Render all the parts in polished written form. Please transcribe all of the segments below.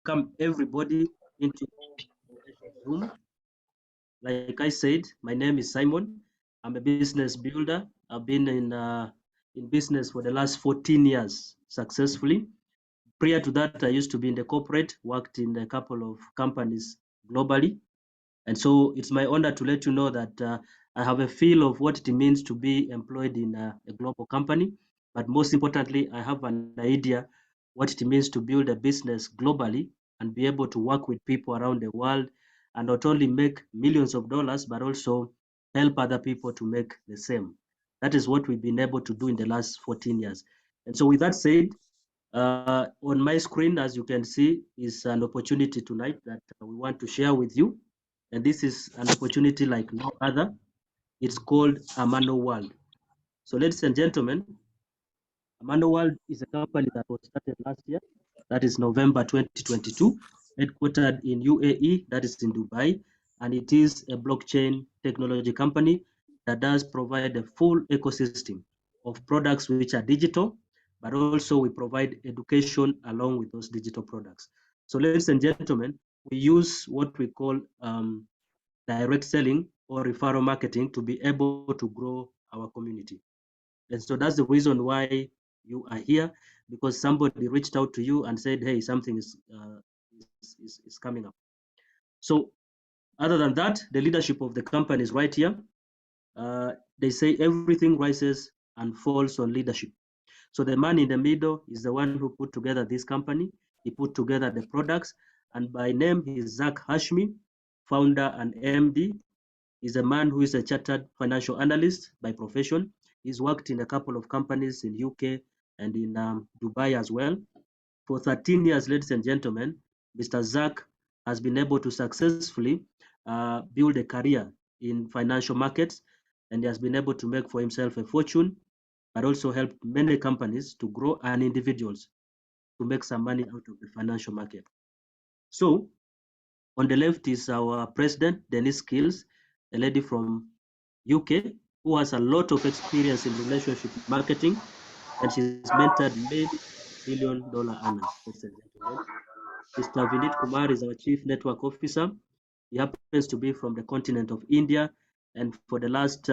welcome everybody into Zoom. Like I said, my name is Simon. I'm a business builder. I've been in business for the last 14 years successfully. Prior to that, I used to be in the corporate, worked in a couple of companies globally. And so it's my honor to let you know that I have a feel of what it means to be employed in a global company. But most importantly, I have an idea what it means to build a business globally and be able to work with people around the world and not only make millions of dollars, but also help other people to make the same. That is what we've been able to do in the last 14 years. And so with that said, on my screen, as you can see, is an opportunity tonight that we want to share with you. And this is an opportunity like no other. It's called Amano World. So ladies and gentlemen, Amano World is a company that was started last year. That is November 2022, headquartered in UAE, that is in Dubai. And it is a blockchain technology company that does provide a full ecosystem of products which are digital, but also we provide education along with those digital products. So ladies and gentlemen, we use what we call direct selling or referral marketing to be able to grow our community. And so that's the reason why you are here, because somebody reached out to you and said, hey, something is coming up. So other than that, the leadership of the company is right here. They say everything rises and falls on leadership. So the man in the middle is the one who put together this company. He put together the products, and by name he's Zack Hashmi, founder and MD. He's a man who is a chartered financial analyst by profession. He's worked in a couple of companies in UK and in Dubai as well. For 13 years, ladies and gentlemen, Mr. Zack has been able to successfully build a career in financial markets, and he has been able to make for himself a fortune, but also helped many companies to grow and individuals to make some money out of the financial market. So on the left is our president, Denise Skills, a lady from UK who has a lot of experience in relationship marketing, and she's mentored many $1 million earners. Mr. Vinit Kumar is our chief network officer. He happens to be from the continent of India, and for the last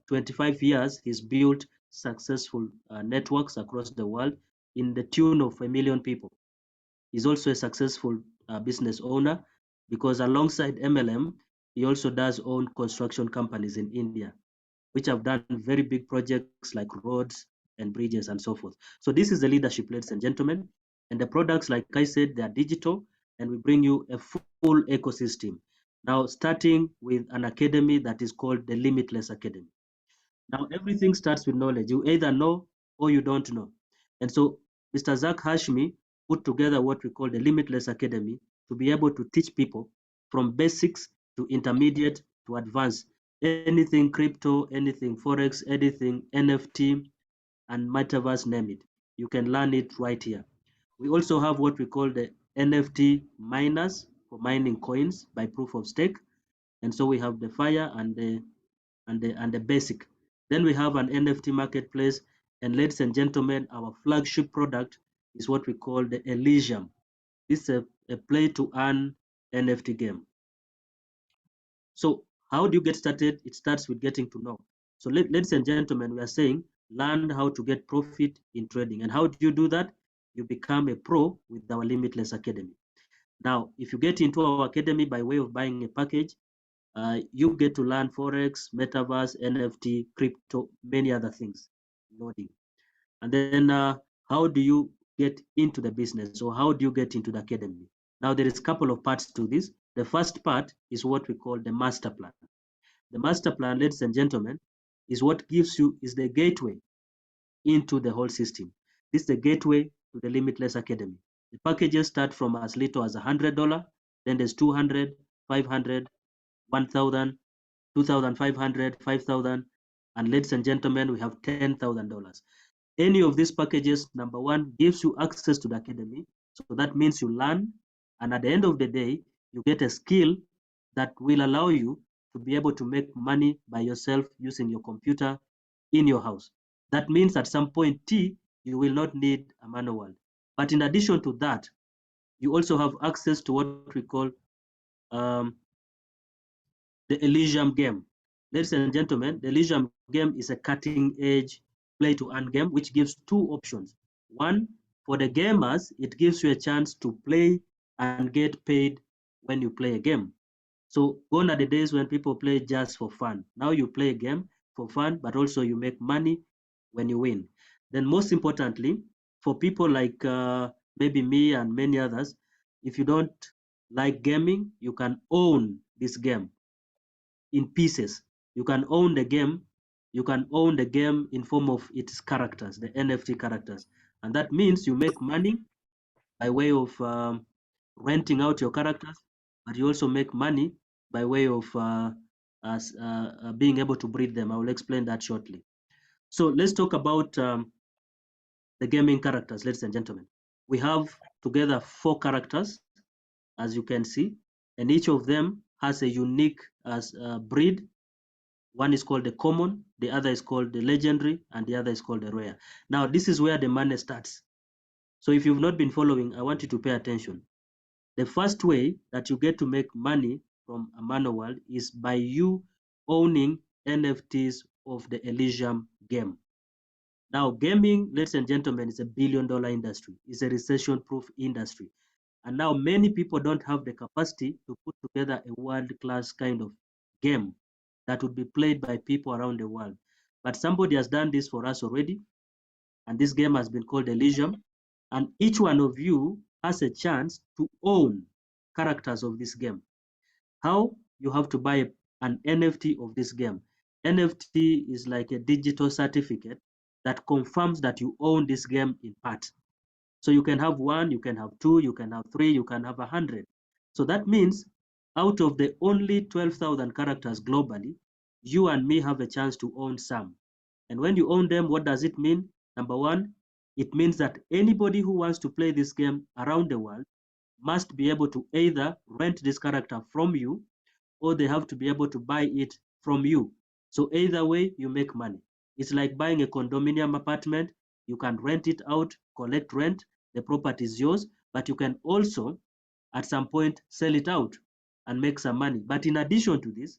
25 years, he's built successful networks across the world in the tune of 1 million people. He's also a successful business owner because alongside MLM, he also does own construction companies in India, which have done very big projects like roads and bridges and so forth. So this is the leadership, ladies and gentlemen. And the products, like I said, they are digital, and we bring you a full ecosystem. Now, starting with an academy that is called the Limitless Academy. Now, everything starts with knowledge. You either know or you don't know. And so Mr. Zack Hashmi put together what we call the Limitless Academy to be able to teach people from basics to intermediate to advanced, anything crypto, anything forex, anything NFT, and metaverse, name it. You can learn it right here. We also have what we call the NFT miners for mining coins by proof of stake. And so we have the fire and the basic. Then we have an NFT marketplace. And ladies and gentlemen, our flagship product is what we call the Elysium. This is a play to earn NFT game. So how do you get started? It starts with getting to know. So ladies and gentlemen, we are saying learn how to get profit in trading. And how do you do that? You become a pro with our Limitless Academy. Now, if you get into our academy by way of buying a package, you get to learn Forex, Metaverse, NFT, crypto, many other things, loading. And then how do you get into the business, or how do you get into the academy? Now, there is a couple of parts to this. The first part is what we call the master plan. The master plan, ladies and gentlemen, is what gives you, is the gateway into the whole system. This is the gateway to the Limitless Academy. The packages start from as little as $100, then there's 200, 500, 1,000, 2,500, 5,000, and ladies and gentlemen, we have $10,000. Any of these packages, number one, gives you access to the academy. So that means you learn, and at the end of the day, you get a skill that will allow you to be able to make money by yourself using your computer in your house. That means at some point T, you will not need a manual. But in addition to that, you also have access to what we call um, the Elysium game. Ladies and gentlemen, the Elysium game is a cutting edge play to earn game which gives two options. One, for the gamers, it gives you a chance to play and get paid when you play a game. So gone are the days when people play just for fun. Now you play a game for fun, but also you make money when you win. Then most importantly, for people like maybe me and many others, if you don't like gaming, you can own this game in pieces. You can own the game. You can own the game in form of its characters, the NFT characters, and that means you make money by way of renting out your characters, but you also make money by way of being able to breed them. I will explain that shortly. So let's talk about the gaming characters, ladies and gentlemen. We have together 4 characters, as you can see, and each of them has a unique breed. One is called the common, the other is called the legendary, and the other is called the rare. Now, this is where the money starts. So if you've not been following, I want you to pay attention. The first way that you get to make money from Amano World is by you owning NFTs of the Elysium game. Now, gaming, ladies and gentlemen, is a billion-dollar industry. It's a recession-proof industry. And now many people don't have the capacity to put together a world-class kind of game that would be played by people around the world. But somebody has done this for us already, and this game has been called Elysium. And each one of you has a chance to own characters of this game. How? You have to buy an NFT of this game. NFT is like a digital certificate that confirms that you own this game in part. So you can have 1, you can have 2, you can have 3, you can have 100. So that means out of the only 12,000 characters globally, you and me have a chance to own some. And when you own them, what does it mean? Number one, it means that anybody who wants to play this game around the world must be able to either rent this character from you, or they have to be able to buy it from you. So either way, you make money. It's like buying a condominium apartment. You can rent it out, collect rent, the property is yours, but you can also at some point sell it out and make some money. But in addition to this,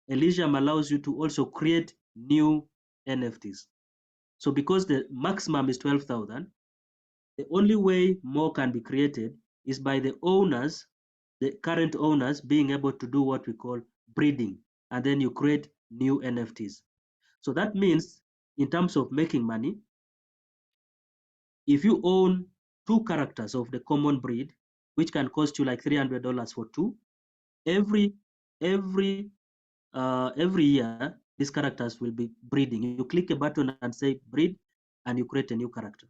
Elysium allows you to also create new NFTs. So because the maximum is 12,000, the only way more can be created is by the owners, the current owners, being able to do what we call breeding, and then you create new NFTs. So that means in terms of making money, if you own 2 characters of the common breed, which can cost you like $300 for 2, every every every year these characters will be breeding. You click a button and say breed, and you create a new character.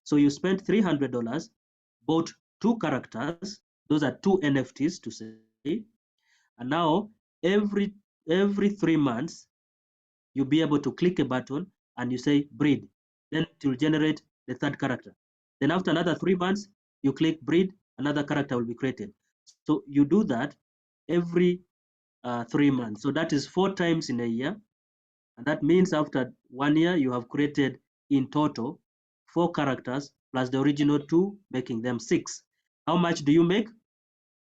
So you spent $300, bought 2 characters. Those are 2 NFTs to say, and now every 3 months you'll be able to click a button and you say breed. Then it will generate the 3rd character. Then after another 3 months, you click breed, another character will be created. So you do that every 3 months. So that is 4 times in a year. And that means after 1 year, you have created in total 4 characters plus the original 2, making them 6. How much do you make?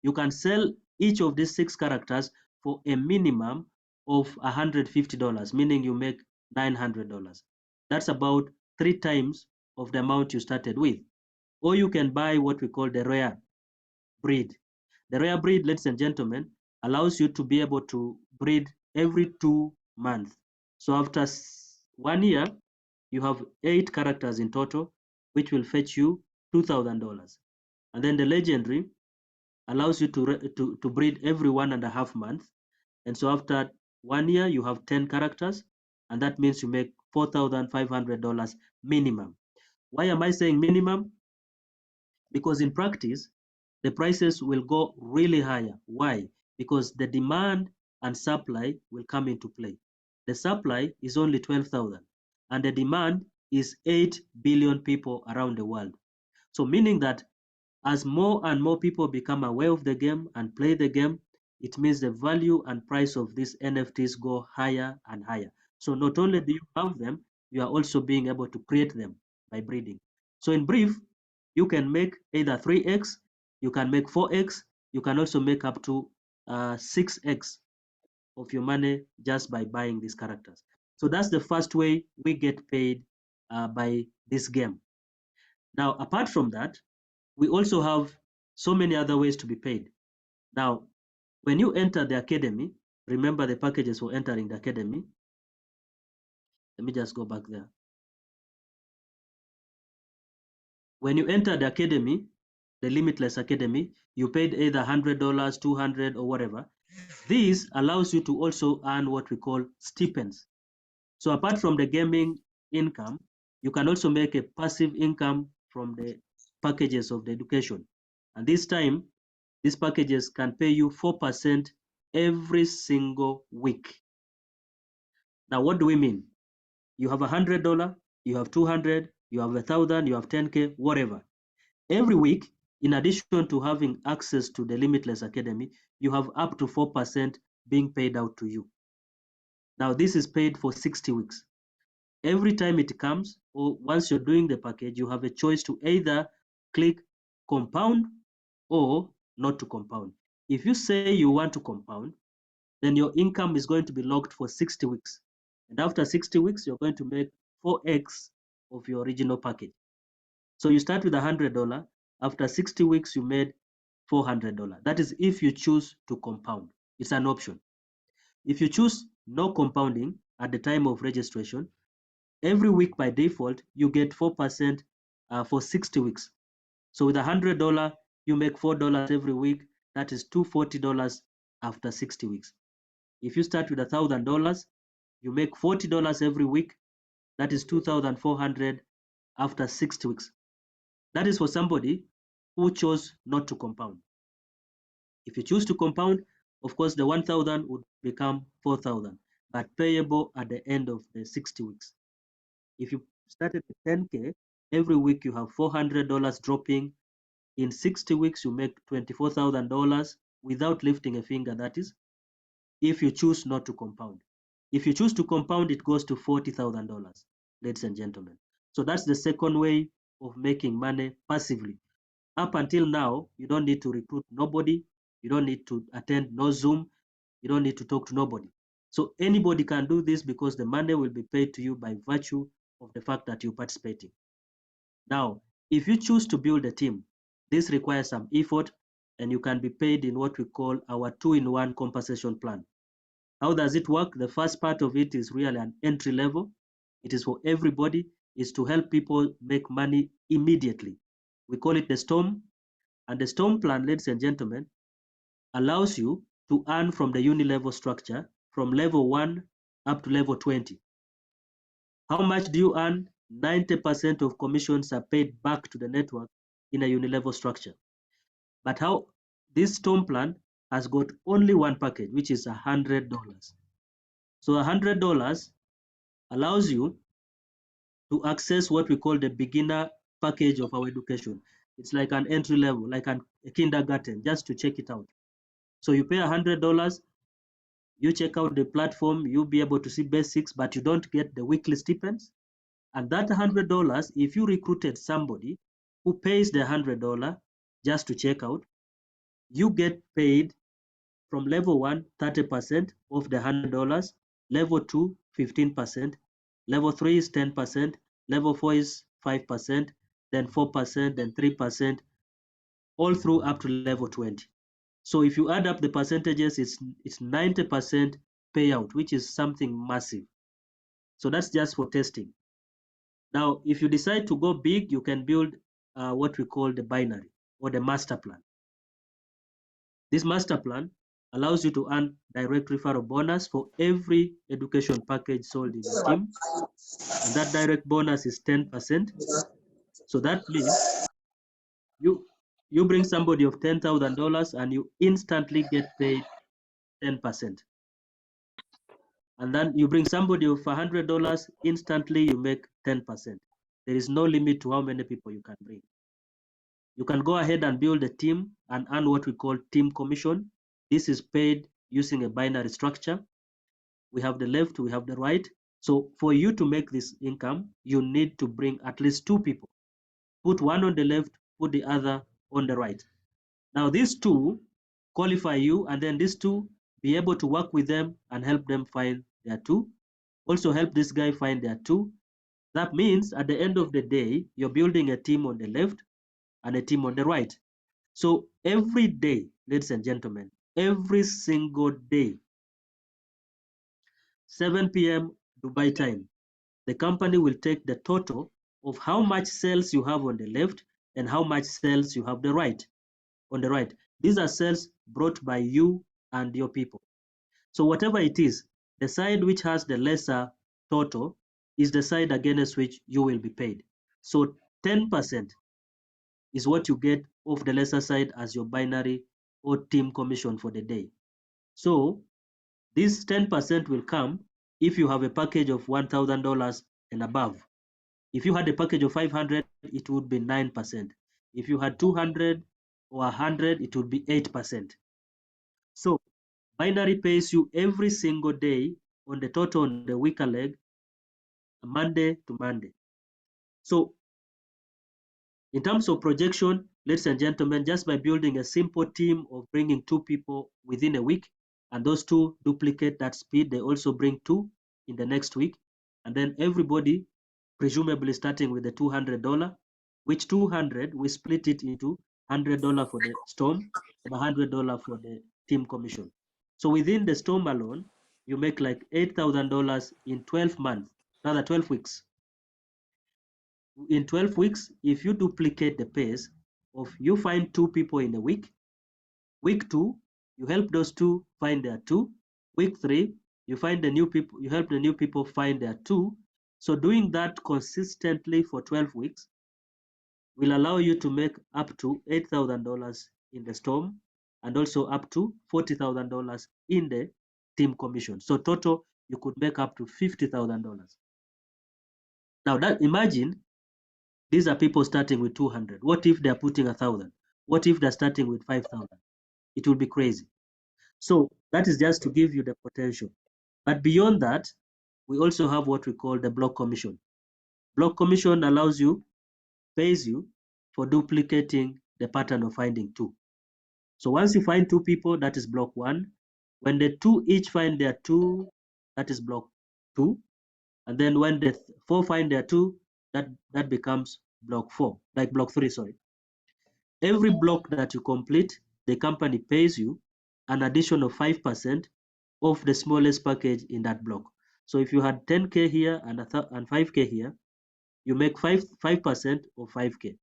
You can sell each of these 6 characters for a minimum of $150, meaning you make $900. That's about 3 times of the amount you started with. Or you can buy what we call the rare breed. The rare breed, ladies and gentlemen, allows you to be able to breed every 2 months. So after 1 year, you have 8 characters in total, which will fetch you $2,000. And then the legendary allows you to breed every 1.5 months. And so after 1 year, you have 10 characters, and that means you make $4,500 minimum. Why am I saying minimum? Because in practice, the prices will go really higher. Why? Because the demand and supply will come into play. The supply is only 12,000, and the demand is 8 billion people around the world. So meaning that as more and more people become aware of the game and play the game, it means the value and price of these NFTs go higher and higher. So not only do you have them, you are also being able to create them by breeding. So in brief, you can make either 3x, you can make 4x, you can also make up to 6x of your money just by buying these characters. So that's the first way we get paid by this game. Now, apart from that, we also have so many other ways to be paid. Now, when you enter the academy, remember the packages for entering the academy. Let me just go back there. When you enter the academy, the Limitless Academy, you paid either $100, $200, or whatever. This allows you to also earn what we call stipends. So apart from the gaming income, you can also make a passive income from the packages of the education. And this time, these packages can pay you 4% every single week. Now, what do we mean? You have $100, you have 200, you have 1,000, you have 10K, whatever. Every week, in addition to having access to the Limitless Academy, you have up to 4% being paid out to you. Now, this is paid for 60 weeks. Every time it comes, or once you're doing the package, you have a choice to either click compound or not to compound. If you say you want to compound, then your income is going to be locked for 60 weeks. And after 60 weeks, you're going to make 4x of your original package. So you start with $100. After 60 weeks, you made $400. That is if you choose to compound. It's an option. If you choose no compounding at the time of registration, every week by default, you get 4% for 60 weeks. So with $100, you make $4 every week. That is $240 after 60 weeks. If you start with $1,000, you make $40 every week. That is $2,400 after 60 weeks. That is for somebody who chose not to compound. If you choose to compound, of course, the 1,000 would become 4,000, but payable at the end of the 60 weeks. If you started with 10K, every week you have $400 dropping. In 60 weeks, you make $24,000 without lifting a finger, that is, if you choose not to compound. If you choose to compound, it goes to $40,000, ladies and gentlemen. So that's the second way of making money passively. Up until now, you don't need to recruit nobody. You don't need to attend no Zoom. You don't need to talk to nobody. So anybody can do this because the money will be paid to you by virtue of the fact that you're participating. Now, if you choose to build a team, this requires some effort and you can be paid in what we call our 2-in-1 compensation plan. How does it work? The first part of it is really an entry level. It is for everybody. It's to help people make money immediately. We call it the storm. And the storm plan, ladies and gentlemen, allows you to earn from the uni-level structure from level 1 up to level 20. How much do you earn? 90% of commissions are paid back to the network in a uni-level structure. But how this storm plan has got only one package, which is $100. So $100 allows you to access what we call the beginner package of our education. It's like an entry level, like a kindergarten, just to check it out. So you pay $100, you check out the platform, you'll be able to see basics, but you don't get the weekly stipends. And that $100, if you recruited somebody who pays the $100 just to check out, you get paid from level 1, 30% of the $100, level 2, 15%, level 3 is 10%, level 4 is 5%, then 4%, then 3%, all through up to level 20. So if you add up the percentages, it's 90% payout, which is something massive. So that's just for testing. Now, if you decide to go big, you can build what we call the binary or the master plan. This master plan allows you to earn direct referral bonus for every education package sold in your team. And that direct bonus is 10%. So that means you bring somebody of $10,000 and you instantly get paid 10%. And then you bring somebody of $100, instantly you make 10%. There is no limit to how many people you can bring. You can go ahead and build a team and earn what we call team commission. This is paid using a binary structure. We have the left, we have the right. So for you to make this income, you need to bring at least 2 people. Put one on the left, put the other on the right. Now these two qualify you, and then these two be able to work with them and help them find their two. Also help this guy find their two. That means at the end of the day, you're building a team on the left and a team on the right. So every day, ladies and gentlemen, every single day, 7 p.m. Dubai time, the company will take the total of how much sales you have on the left and how much sales you have on the right. These are sales brought by you and your people. So whatever it is, the side which has the lesser total is the side against which you will be paid. So 10% is what you get off the lesser side as your binary or team commission for the day. So this 10% will come if you have a package of $1,000 and above. If you had a package of 500, it would be 9%. If you had 200 or 100, it would be 8%. So binary pays you every single day on the total on the weaker leg, Monday to Monday. So in terms of projection, ladies and gentlemen, just by building a simple team of bringing two people within a week, and those two duplicate that speed, they also bring two in the next week, and then everybody, presumably starting with the $200, which 200 we split it into $100 for the storm and $100 for the team commission. So within the storm alone, you make like $8,000 in 12 months, rather 12 weeks. In 12 weeks, if you duplicate the pace of you find two people in a week, week two, you help those two find their two, week three, you find the new people, you help the new people find their two. So doing that consistently for 12 weeks will allow you to make up to $8,000 in the storm and also up to $40,000 in the team commission. So total, you could make up to $50,000. Now that imagine these are people starting with 200. What if they're putting 1,000? What if they're starting with 5,000? It will be crazy. So that is just to give you the potential. But beyond that, we also have what we call the block commission. Block commission allows you, pays you for duplicating the pattern of finding two. So once you find two people, that is block one. When the two each find their two, that is block two. And then when the four find their two, that becomes block four, like block three, sorry. Every block that you complete, the company pays you an addition of 5% of the smallest package in that block. So if you had 10K here and 5K here, you make 5% of 5K.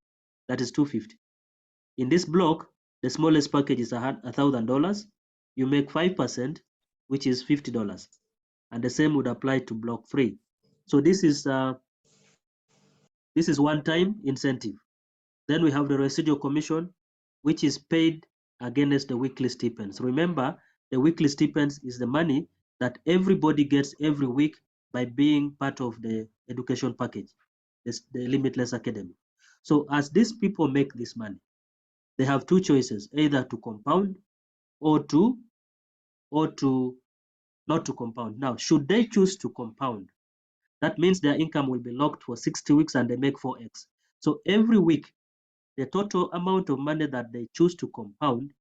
That is 250. In this block, the smallest package is $1,000. You make 5%, which is $50. And the same would apply to block three. So this is one-time incentive. Then we have the residual commission, which is paid against the weekly stipends. Remember, the weekly stipends is the money that everybody gets every week by being part of the education package, the Limitless Academy. So as these people make this money, they have two choices, either to compound or to not to compound. Now, should they choose to compound, that means their income will be locked for 60 weeks and they make 4x. So every week, the total amount of money that they choose to compound,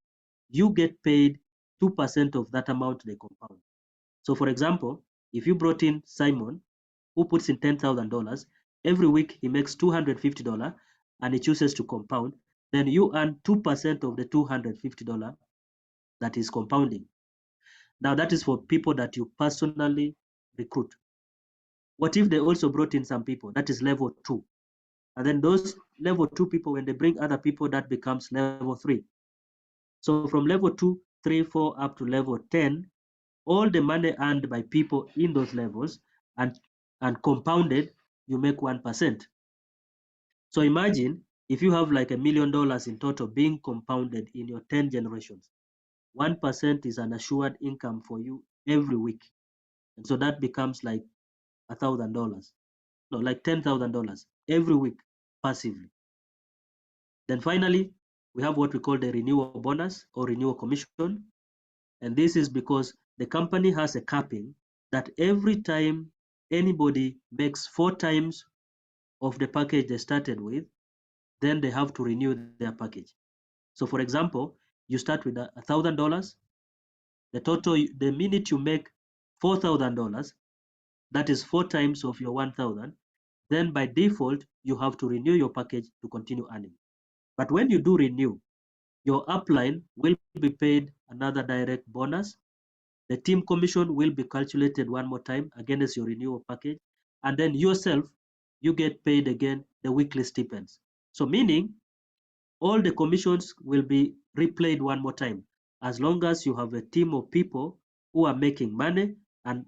you get paid 2% of that amount they compound. So for example, if you brought in Simon, who puts in $10,000, every week he makes $250 and he chooses to compound, then you earn 2% of the $250 that is compounding. Now that is for people that you personally recruit. What if they also brought in some people? That is level 2. And then those level 2 people, when they bring other people, that becomes level 3. So from level 2, 3, 4 up to level 10, all the money earned by people in those levels and compounded, you make 1%. So imagine if you have like $1 million in total being compounded in your 10 generations, 1% is an assured income for you every week. And so that becomes like $1,000, no, like $10,000 every week passively. Then finally, we have what we call the renewal bonus or renewal commission. And this is because the company has a capping that every time anybody makes 4 times of the package they started with, then they have to renew their package. So for example, you start with $1,000. The total, the minute you make $4,000, that is 4 times of your 1,000. Then by default, you have to renew your package to continue earning. But when you do renew, your upline will be paid another direct bonus. The team commission will be calculated one more time against your renewal package. And then yourself, you get paid again the weekly stipends. So meaning all the commissions will be replayed one more time as long as you have a team of people who are making money and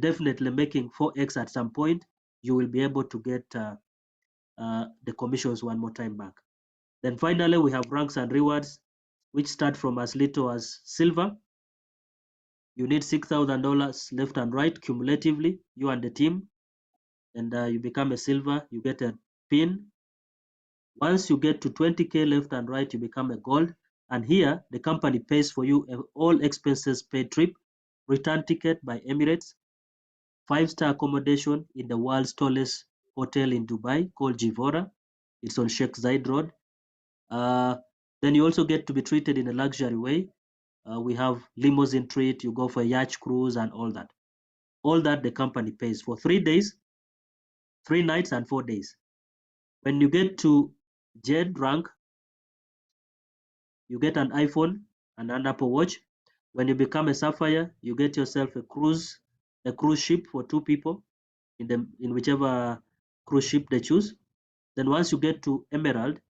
definitely making 4x at some point, you will be able to get the commissions one more time back. Then finally, we have ranks and rewards, which start from as little as silver. You need $6,000 left and right cumulatively, you and the team, and you become a silver, you get a pin. Once you get to 20K left and right, you become a gold. And here, the company pays for you all expenses paid trip, return ticket by Emirates, 5-star accommodation in the world's tallest hotel in Dubai called Jivora. It's on Sheikh Zayed Road. Then you also get to be treated in a luxury way. We have limousine treat, you go for a yacht cruise and all that. All that the company pays for 3 days, 3 nights and 4 days. When you get to Jade rank, you get an iPhone and an Apple Watch. When you become a Sapphire, you get yourself a cruise ship for 2 people in whichever cruise ship they choose. Then once you get to Emerald,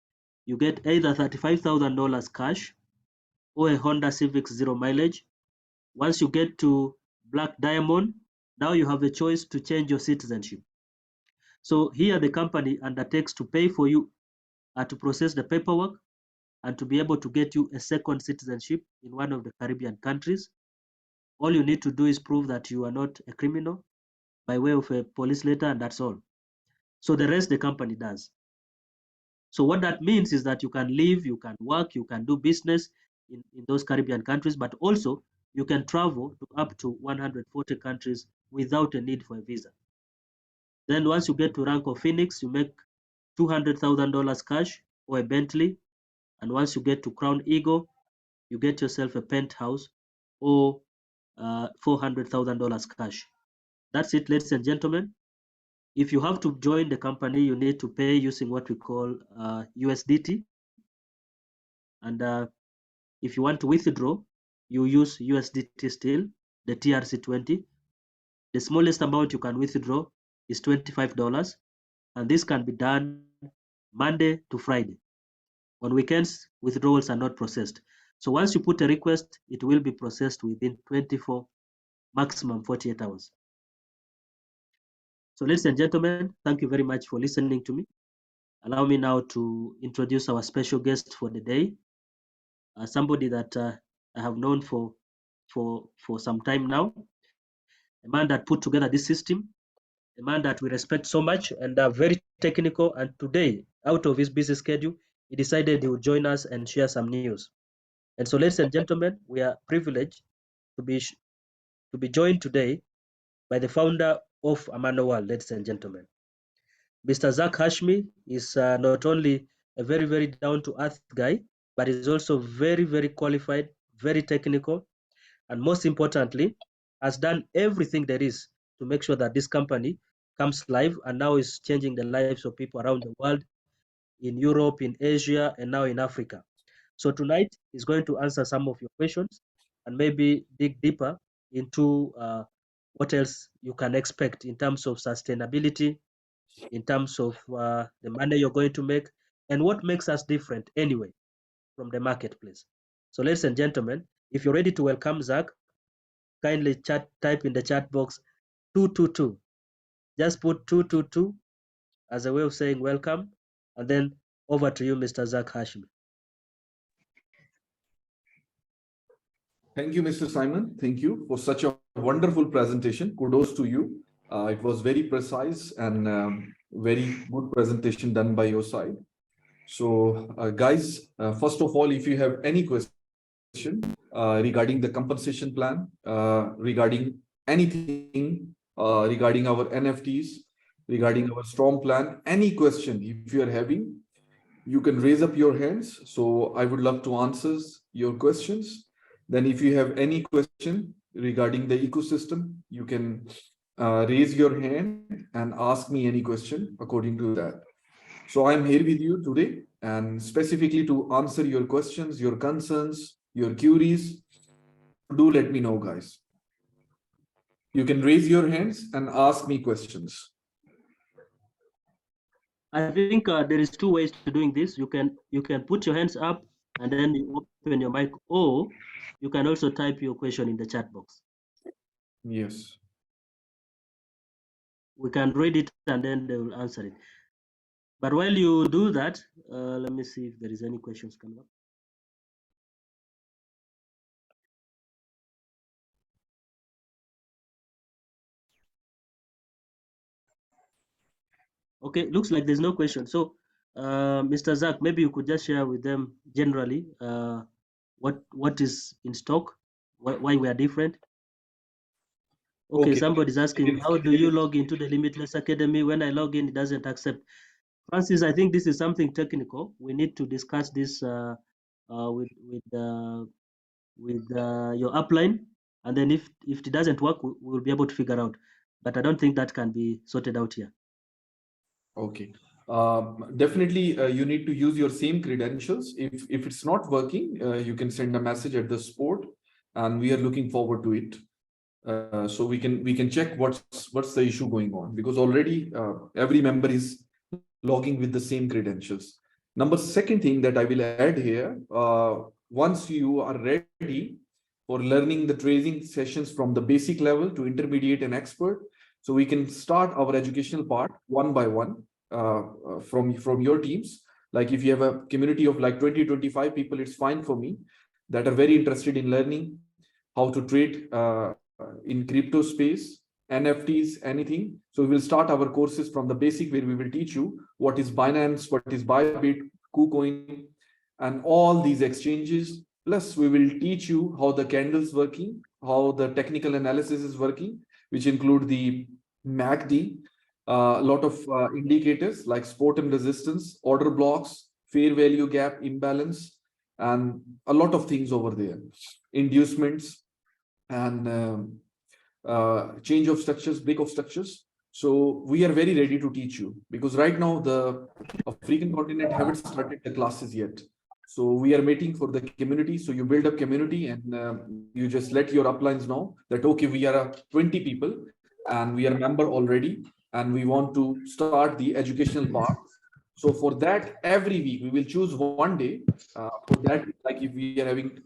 you get either $35,000 cash or a Honda Civic 0 mileage. Once you get to Black Diamond, now you have a choice to change your citizenship. So here the company undertakes to pay for you to process the paperwork and to be able to get you a second citizenship in one of the Caribbean countries. All you need to do is prove that you are not a criminal by way of a police letter, and that's all. So the rest the company does. So what that means is that you can live, you can work, you can do business in those Caribbean countries, but also you can travel to up to 140 countries without a need for a visa. Then once you get to rank of Phoenix, you make $200,000 cash or a Bentley. And once you get to Crown Eagle, you get yourself a penthouse or $400,000 cash. That's it, ladies and gentlemen. If you have to join the company, you need to pay using what we call USDT. And if you want to withdraw, you use USDT still, the TRC20. The smallest amount you can withdraw is $25. And this can be done Monday to Friday. On weekends, withdrawals are not processed. So once you put a request, it will be processed within 24, maximum 48 hours. So ladies and gentlemen, thank you very much for listening to me. Allow me now to introduce our special guest for the day, somebody that I have known for some time now, a man that put together this system, a man that we respect so much and very technical. And today, out of his busy schedule, he decided he would join us and share some news. And so, ladies and gentlemen, we are privileged to be joined today by the founder of Amano World, ladies and gentlemen. Mr. Zack Hashmi is not only a very, very down-to-earth guy, but is also very, very qualified, very technical, and most importantly, has done everything there is to make sure that this company comes live and now is changing the lives of people around the world, in Europe, in Asia, and now in Africa. So tonight he's going to answer some of your questions and maybe dig deeper into what else you can expect in terms of sustainability, in terms of the money you're going to make, and what makes us different anyway from the marketplace. So ladies and gentlemen, if you're ready to welcome Zack, kindly type in the chat box 222. Just put 222 as a way of saying welcome, and then over to you, Mr. Zack Hashmi. Thank you, Mr. Simon. Thank you for such a wonderful presentation. Kudos to you. It was very precise and very good presentation done by your side. So, guys, first of all, if you have any question regarding the compensation plan, regarding anything, regarding our NFTs, regarding our Storm plan, any question if you are having, you can raise up your hands. So I would love to answer your questions. Then if you have any question regarding the ecosystem, you can raise your hand and ask me any question according to that. So I'm here with you today and specifically to answer your questions, your concerns, your queries. Do let me know, guys. You can raise your hands and ask me questions. I think there is two ways to doing this. You can put your hands up and then you open your mic, or you can also type your question in the chat box. Yes. We can read it and then they will answer it. But while you do that, let me see if there is any questions coming up. Okay, looks like there's no question. So, Mr. Zack, maybe you could just share with them generally what is in stock, why we are different. Okay, Okay. somebody's asking, how do you log into the Limitless Academy? When I log in, it doesn't accept. Francis, I think this is something technical. We need to discuss this with your upline, and then if it doesn't work, we will be able to figure out. But I don't think that can be sorted out here. Okay. Definitely, you need to use your same credentials. If it's not working, you can send a message at the support, and we are looking forward to it. So we can check what's the issue going on, because already every member is logging with the same credentials. Second thing that I will add here, once you are ready for learning the training sessions from the basic level to intermediate and expert, so we can start our educational part one by one from your teams. Like if you have a community of like 20-25 people, it's fine for me, that are very interested in learning how to trade in crypto space, NFTs, anything. So we will start our courses from the basic, where we will teach you what is Binance, what is Bybit, KuCoin, and all these exchanges. Plus, we will teach you how the candles working, how the technical analysis is working, which include the MACD, a lot of indicators like support and resistance, order blocks, fair value gap, imbalance, and a lot of things over there. Inducements and change of structures, break of structures. So we are very ready to teach you, because right now the African continent haven't started the classes yet. So we are waiting for the community. So you build up community and you just let your uplines know that, okay, we are 20 people and we are a member already, and we want to start the educational part. So for that, every week we will choose one day for that. Like if we are having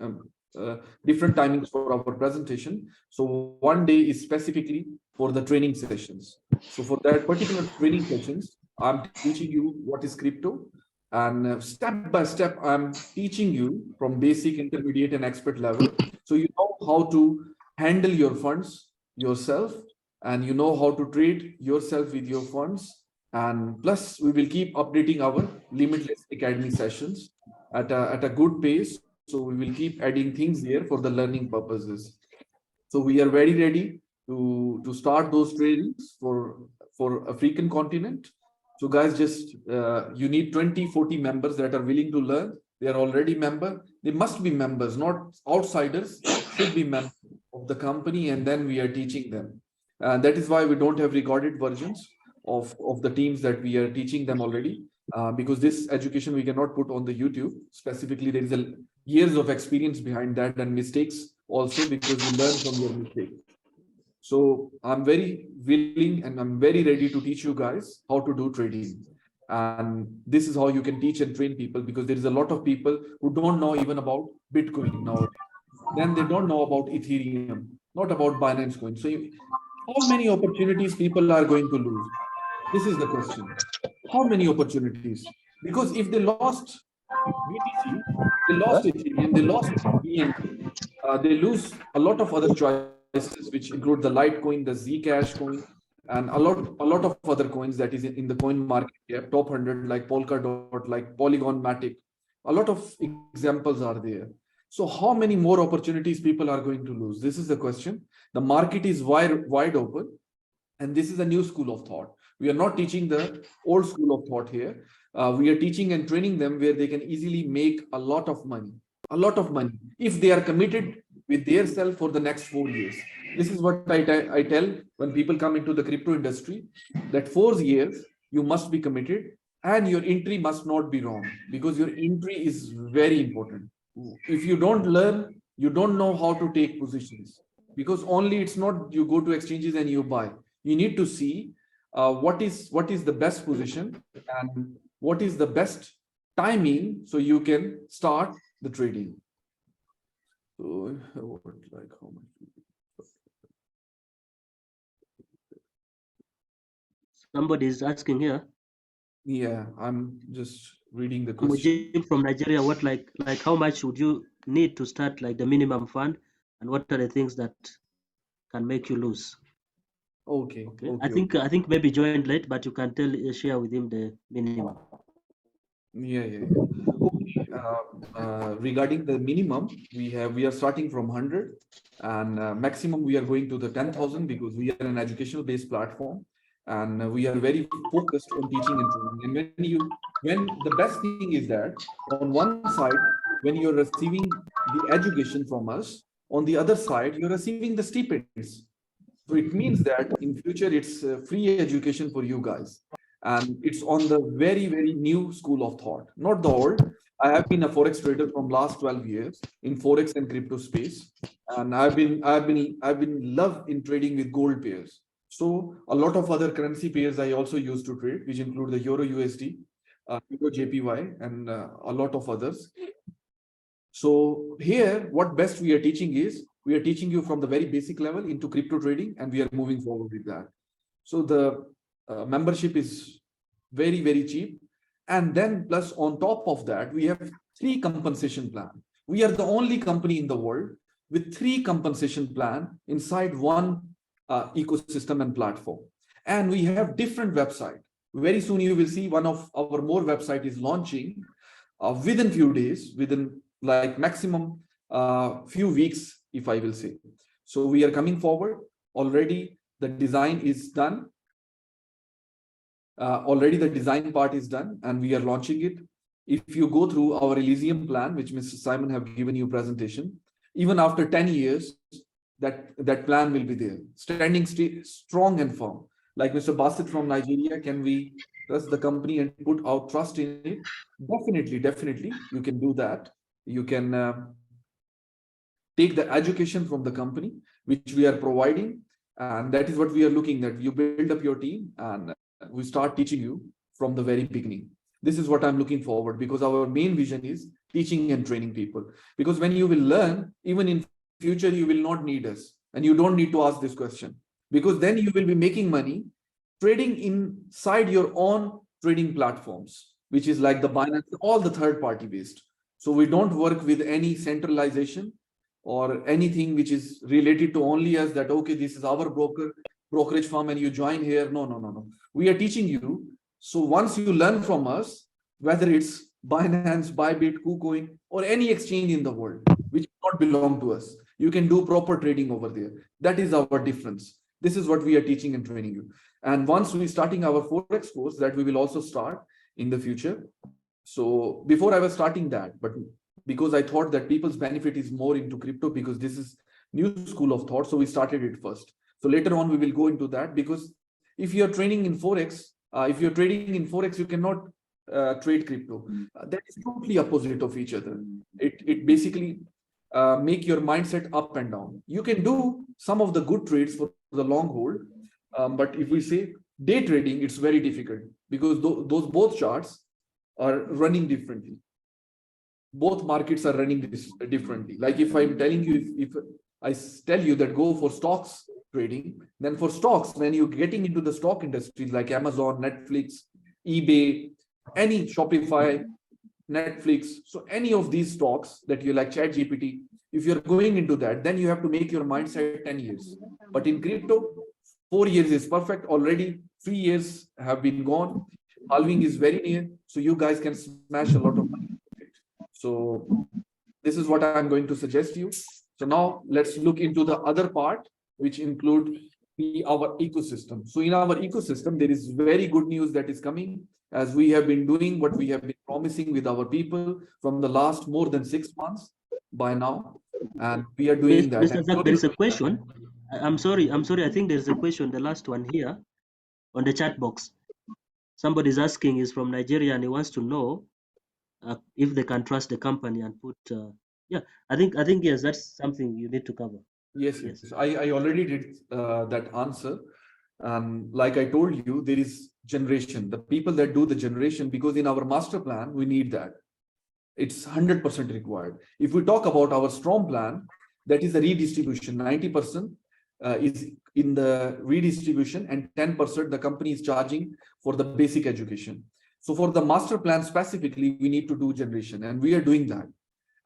different timings for our presentation. So one day is specifically for the training sessions. So for that particular training sessions, I'm teaching you what is crypto, and step by step, I'm teaching you from basic, intermediate, and expert level. So you know how to handle your funds yourself, and you know how to trade yourself with your funds. And plus, we will keep updating our Limitless Academy sessions at a good pace. So we will keep adding things there for the learning purposes. So we are very ready to start those trainings for African continent. So guys, just you need 20-40 members that are willing to learn. They are already member. They must be members, not outsiders. Should be members of the company, and then we are teaching them. And that is why we don't have recorded versions of the teams that we are teaching them already. Because this education we cannot put on the YouTube. Specifically, there is a years of experience behind that, and mistakes also, because you learn from your mistakes. So I'm very willing and I'm very ready to teach you guys how to do trading. And this is how you can teach and train people, because there is a lot of people who don't know even about Bitcoin now. Then they don't know about Ethereum, not about Binance coin. So how many opportunities people are going to lose? This is the question. How many opportunities? Because if they lost BTC, they lost Ethereum, they lost BNB, they lose a lot of other choices, which include the Litecoin, the Zcash coin, and a lot of other coins that is in the coin market cap, top 100, like Polkadot, like Polygon Matic. A lot of examples are there. So how many more opportunities people are going to lose? This is the question. The market is wide open, and this is a new school of thought. We are not teaching the old school of thought here. we are teaching and training them where they can easily make a lot of money, if they are committed with their self for the next 4 years. This is what I tell when people come into the crypto industry, that 4 years you must be committed, and your entry must not be wrong, because your entry is very important. If you don't learn, you don't know how to take positions, because only it's not you go to exchanges and you buy. You need to see what is the best position and what is the best timing, so you can start the trading. So like how much? Somebody is asking here. Yeah, I'm just reading the question. Mujib from Nigeria, what like how much would you need to start, like the minimum fund, and what are the things that can make you lose? Okay, Okay, okay, okay. I think maybe joined late, but you can share with him the minimum. Yeah. Okay. Regarding the minimum, we are starting from 100, and maximum we are going to the 10,000, because we are an educational based platform, and we are very focused on teaching and training. And when the best thing is that on one side, when you're receiving the education from us, on the other side you're receiving the stipends. So it means that in future it's free education for you guys, and it's on the very new school of thought, not the old. I have been a forex trader from last 12 years in forex and crypto space, and I've been love in trading with gold pairs. So a lot of other currency pairs I also used to trade, which include the Euro USD, Euro JPY, and a lot of others. So here, what best we are teaching is, we are teaching you from the very basic level into crypto trading, and we are moving forward with that. So the membership is very cheap. And then plus on top of that, we have three compensation plan. We are the only company in the world with three compensation plan inside one ecosystem and platform. And we have different website. Very soon you will see one of our more website is launching within few days, within like maximum few weeks, if I will say. So we are coming forward. Already the design is done. Already the design part is done, and we are launching it. If you go through our Elysium plan, which Mr. Simon have given you presentation, even after 10 years, that plan will be there, standing strong and firm. Like Mr. Basit from Nigeria, can we trust the company and put our trust in it? Definitely, you can do that. You can take the education from the company, which we are providing, and that is what we are looking at. You build up your team, and we start teaching you from the very beginning. This is what I'm looking forward, because our main vision is teaching and training people. Because when you will learn, even in future, you will not need us, and you don't need to ask this question, because then you will be making money trading inside your own trading platforms, which is like the Binance, all the third party based. So we don't work with any centralization or anything which is related to only us, that okay, this is our brokerage firm and you join here. No. We are teaching you. So once you learn from us, whether it's Binance, Bybit, KuCoin, or any exchange in the world which does not belong to us, you can do proper trading over there. That is our difference. This is what we are teaching and training you. And once we starting our forex course, that we will also start in the future. So before I was starting that, but because I thought that people's benefit is more into crypto, because this is new school of thought, so we started it first. So later on we will go into that, because if you're training in forex, if you're trading in forex, you cannot trade crypto. That is totally opposite of each other. It basically make your mindset up and down. You can do some of the good trades for the long hold, but if we say day trading, it's very difficult, because those both charts are running differently. Both markets are running differently. Like if I'm telling you, if I tell you that go for stocks trading, then for stocks, when you're getting into the stock industries like Amazon, Netflix, eBay, any Shopify, Netflix, so any of these stocks that you like, Chat GPT, if you're going into that, then you have to make your mindset 10 years. But in crypto, 4 years is perfect. Already 3 years have been gone. Halving is very near. So you guys can smash a lot of money. So this is what I'm going to suggest you. So now let's look into the other part, which include be our ecosystem. So in our ecosystem, there is very good news that is coming, as we have been doing what we have been promising with our people from the last more than 6 months by now. And we are doing that. Mr. And Zack, there slowly, is a question. I'm sorry. I think there's a question, the last one here on the chat box. Somebody's asking, is from Nigeria, and he wants to know if they can trust the company and put. Yeah, I think yes, that's something you need to cover. yes, Yes. yes, I already did that answer. Like I told you, there is generation, the people that do the generation, because in our master plan, we need that. It's 100% required. If we talk about our strong plan, that is a redistribution. 90% is in the redistribution, and 10% the company is charging for the basic education. So for the master plan specifically, we need to do generation, and we are doing that.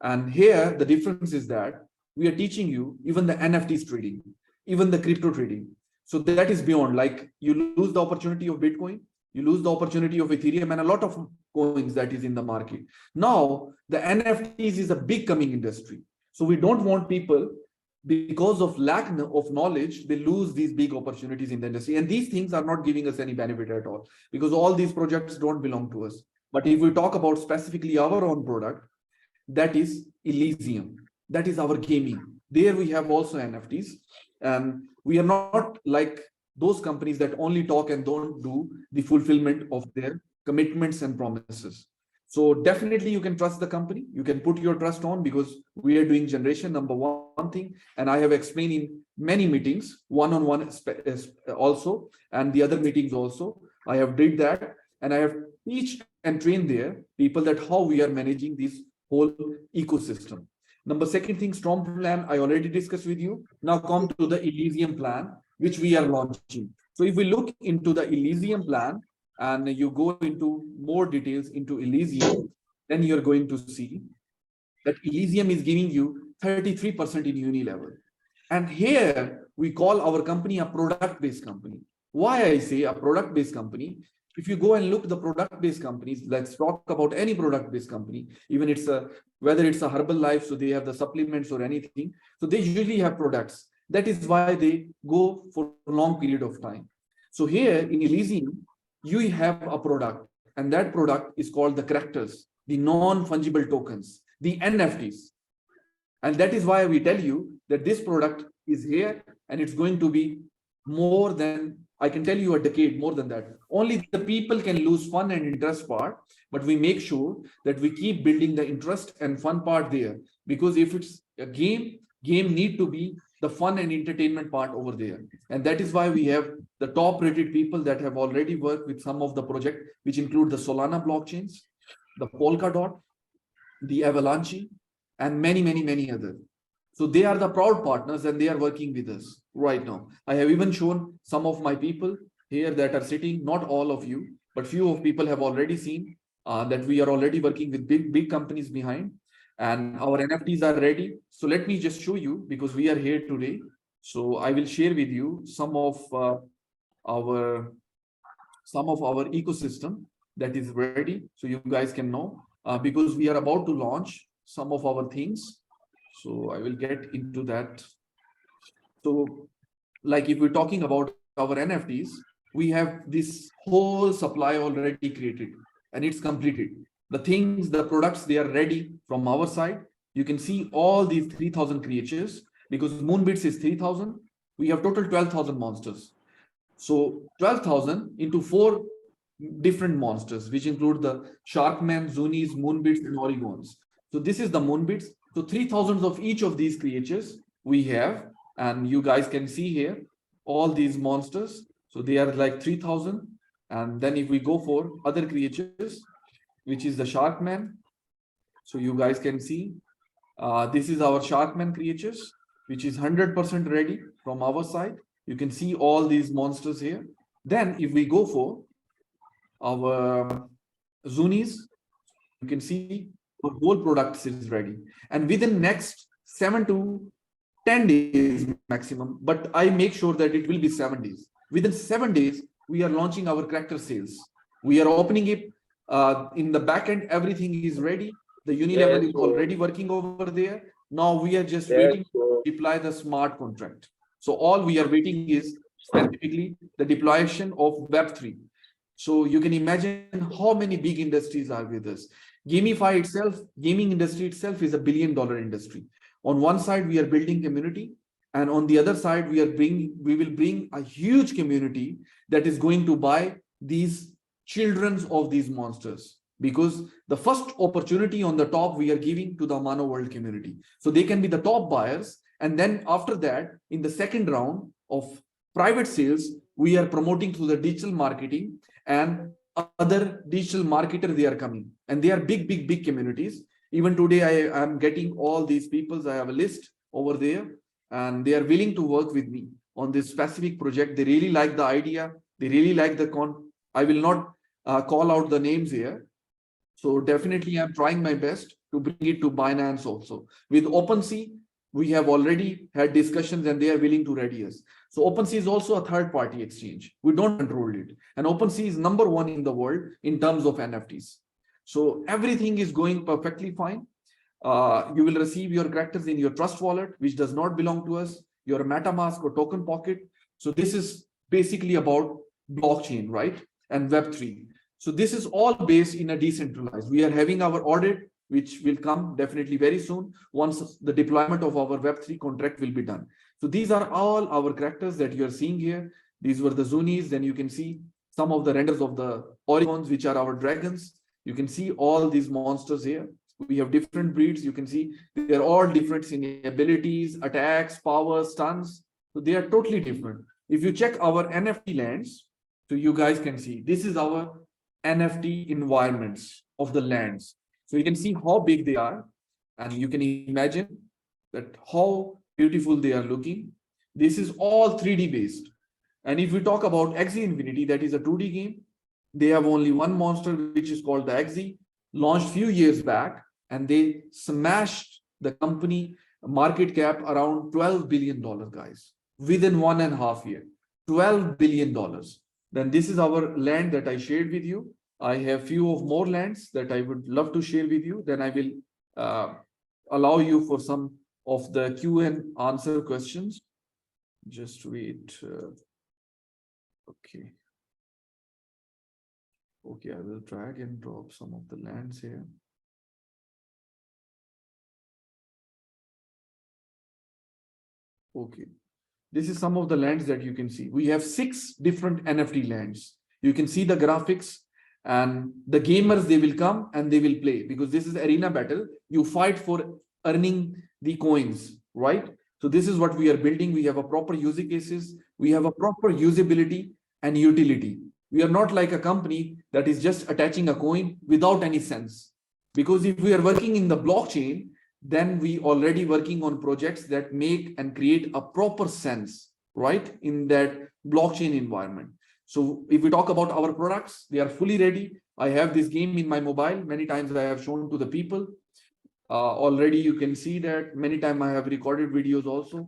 And here the difference is that we are teaching you even the NFTs trading, even the crypto trading. So that is beyond, like, you lose the opportunity of Bitcoin, you lose the opportunity of Ethereum and a lot of coins that is in the market. Now, the NFTs is a big coming industry. So we don't want people, because of lack of knowledge, they lose these big opportunities in the industry. And these things are not giving us any benefit at all, because all these projects don't belong to us. But if we talk about specifically our own product, that is Elysium. That is our gaming. There we have also NFTs. And we are not like those companies that only talk and don't do the fulfillment of their commitments and promises. So definitely you can trust the company. You can put your trust on, because we are doing generation, number one thing. And I have explained in many meetings, one-on-one also, and the other meetings also. I have did that, and I have teach and train there people that how we are managing this whole ecosystem. Number second thing, storm plan, I already discussed with you. Now come to the Elysium plan, which we are launching. So if we look into the Elysium plan and you go into more details into Elysium, then you're going to see that Elysium is giving you 33% in uni level. And here we call our company a product-based company. Why I say a product-based company? If you go and look the product-based companies, let's talk about any product-based company, even it's a, whether it's a Herbal Life, so they have the supplements or anything. So they usually have products. That is why they go for a long period of time. So here in Elysium, you have a product, and that product is called the characters, the non-fungible tokens, the NFTs. And that is why we tell you that this product is here, and it's going to be more than, I can tell you, a decade, more than that. Only the people can lose fun and interest part, but we make sure that we keep building the interest and fun part there. Because if it's a game need to be the fun and entertainment part over there. And that is why we have the top rated people that have already worked with some of the project, which include the Solana blockchains, the Polkadot, the Avalanche, and many other. So they are the proud partners, and they are working with us right now. I have even shown some of my people here that are sitting, not all of you, but few of people have already seen that we are already working with big companies behind, and our NFTs are ready. So let me just show you, because we are here today. So I will share with you some of our ecosystem that is ready, so you guys can know, because we are about to launch some of our things. So I will get into that. So like if we're talking about our NFTs, we have this whole supply already created, and it's completed. The things, the products, they are ready from our side. You can see all these 3,000 creatures, because Moonbits is 3,000. We have total 12,000 monsters. So 12,000 into 4 different monsters, which include the Sharkman, Zunis, Moonbits, and Origons. So this is the Moonbits. So 3,000 of each of these creatures we have, and you guys can see here all these monsters. So they are like 3,000. And then if we go for other creatures, which is the Sharkman. So you guys can see, this is our Sharkman creatures, which is 100% ready from our side. You can see all these monsters here. Then if we go for our Zunis, you can see the whole product is ready. And within next 7 to 10 days maximum, but I make sure that it will be 7 days. Within 7 days, we are launching our character sales. We are opening it in the back end. Everything is ready. The Unilevel is already working over there. Now we are just waiting to deploy the smart contract. So all we are waiting is specifically the deployment of Web3. So you can imagine how many big industries are with us. Gaming industry itself is $1 billion industry. On one side, we are building community, and on the other side, we will bring a huge community that is going to buy these children of these monsters. Because the first opportunity on the top we are giving to the Amano world community. So they can be the top buyers. And then after that, in the second round of private sales, we are promoting through the digital marketing, and other digital marketers, they are coming, and they are big communities. Even today, I am getting all these people. I have a list over there, and they are willing to work with me on this specific project. They really like the idea. They really like the I will not call out the names here. So definitely I'm trying my best to bring it to Binance also. With OpenSea, we have already had discussions and they are willing to ready us. So OpenSea is also a third-party exchange. We don't control it. And OpenSea is #1 in the world in terms of NFTs. So everything is going perfectly fine. You will receive your characters in your Trust wallet, which does not belong to us, your MetaMask or Token Pocket. So this is basically about blockchain, right? And Web3. So this is all based in a decentralized. We are having our audit, which will come definitely very soon once the deployment of our Web3 contract will be done. So these are all our characters that you are seeing here. These were the Zunis. Then you can see some of the renders of the Origons, which are our dragons. You can see all these monsters here. We have different breeds. You can see they are all different in abilities, attacks, powers, stuns. So they are totally different. If you check our NFT lands, so you guys can see this is our NFT environments of the lands. So you can see how big they are, and you can imagine that how beautiful they are looking. This is all 3D based. And if we talk about Axie Infinity, that is a 2D game. They have only one monster, which is called the Axie, launched few years back, and they smashed the company market cap around $12 billion, guys, within 1.5 years. $12 billion. Then this is our land that I shared with you. I have few of more lands that I would love to share with you. Then I will allow you for some of the Q and answer questions. Just wait. Okay. Okay, I will drag and drop some of the lands here. Okay. This is some of the lands that you can see. We have 6 different NFT lands. You can see the graphics, and the gamers, they will come and they will play, because this is arena battle. You fight for earning the coins, right? So this is what we are building. We have a proper user cases. We have a proper usability and utility. We are not like a company that is just attaching a coin without any sense. Because if we are working in the blockchain, then we already working on projects that make and create a proper sense, right, in that blockchain environment. So if we talk about our products, they are fully ready. I have this game in my mobile. Many times I have shown to the people. Already you can see that many times I have recorded videos also.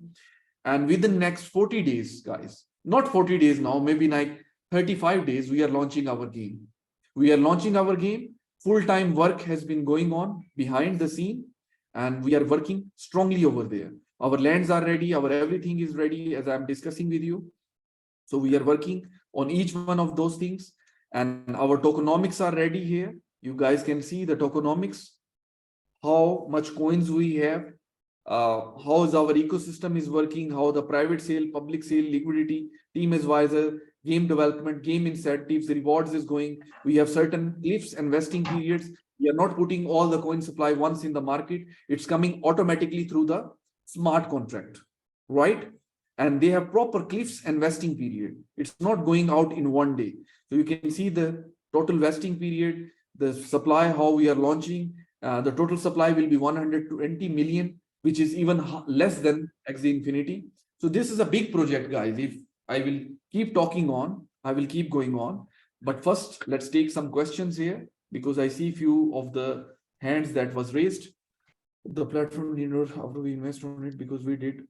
And within next 40 days, guys, not 40 days now, maybe like 35 days, we are launching our game. We are launching our game. Full-time work has been going on behind the scene, and we are working strongly over there. Our lands are ready. Our everything is ready, as I'm discussing with you. So we are working on each one of those things, and our tokenomics are ready here. You guys can see the tokenomics, how much coins we have, how is our ecosystem is working, how the private sale, public sale, liquidity, team advisor, game development, game incentives, rewards is going. We have certain cliffs and vesting periods. We are not putting all the coin supply once in the market. It's coming automatically through the smart contract, right? And they have proper cliffs and vesting period. It's not going out in one day. So you can see the total vesting period, the supply, how we are launching. The total supply will be 120 million, which is even less than Axie Infinity. So this is a big project, guys. If I will keep talking on, I will keep going on. But first, let's take some questions here, because I see few of the hands that was raised. The platform, how do we invest on it? Because we did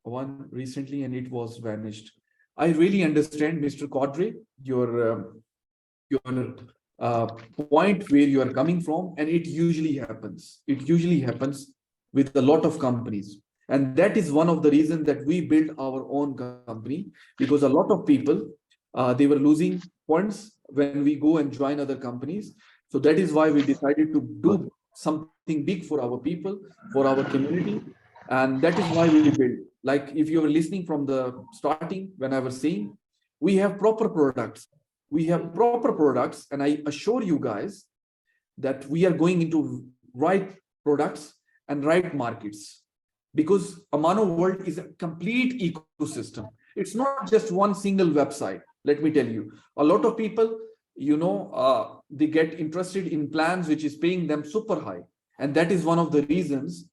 one recently and it was vanished. I really understand, Mr. Quadri, your point where you are coming from, and it usually happens. It usually happens with a lot of companies. And that is one of the reasons that we built our own company, because a lot of people, they were losing funds when we go and join other companies. So that is why we decided to do something big for our people, for our community. And that is why we built. Like if you were listening from the starting, when I was saying, we have proper products. We have proper products. And I assure you guys that we are going into right products and right markets, because Amano World is a complete ecosystem. It's not just one single website. Let me tell you, a lot of people, they get interested in plans which is paying them super high, and that is one of the reasons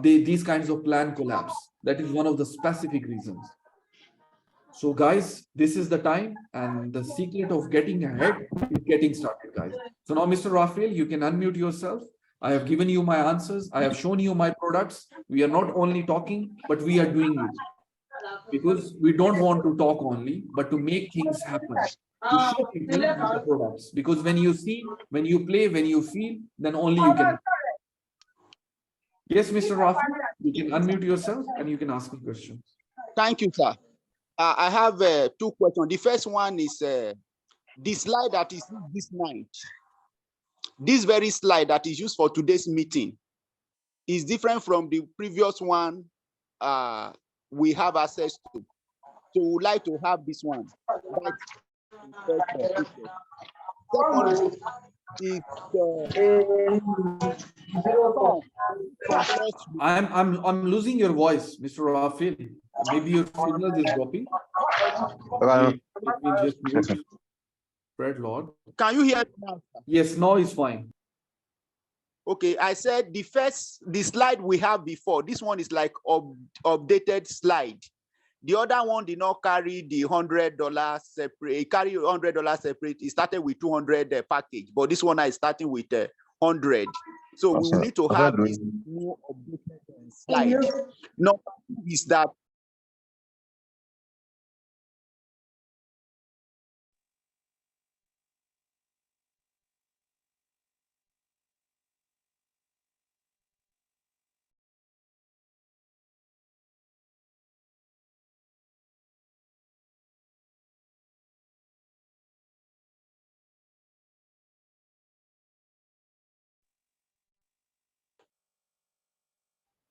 these kinds of plan collapse. That is one of the specific reasons. So guys, this is the time, and the secret of getting ahead is getting started, guys. So now, Mr. Raphael, you can unmute yourself. I have given you my answers. I have shown you my products. We are not only talking, but we are doing it, because we don't want to talk only, but to make things happen, to show people the products. Because when you see, when you play, when you feel, then only you can. Yes, Mr. Raphael, you can unmute yourself and you can ask me questions. Thank you, sir. I have 2 questions. The first one is the slide that is this night. This very slide that is used for today's meeting is different from the previous one we have access to. So we would like to have this one. Second is I'm losing your voice, Mr. Raphael. Maybe your signal is dropping. Let me just mute. Fred Lord. Can you hear me now? Yes, now it's fine. Okay, I said the slide we have before, this one is like updated slide. The other one did not carry the $100 separate. It carried $100 separate. It started with 200 package, but this one is starting with 100. So we will need to have this new updated slide. Number 2 is that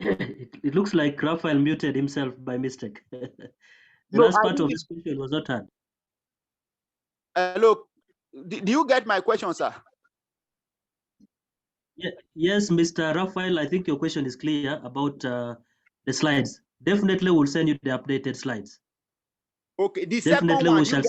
It looks like Raphael muted himself by mistake. The no, last part of his question was not heard. Look, do you get my question, sir? Yes, Mr. Raphael, I think your question is clear about the slides. Definitely we'll send you the updated slides. Okay, the Definitely second one, we shall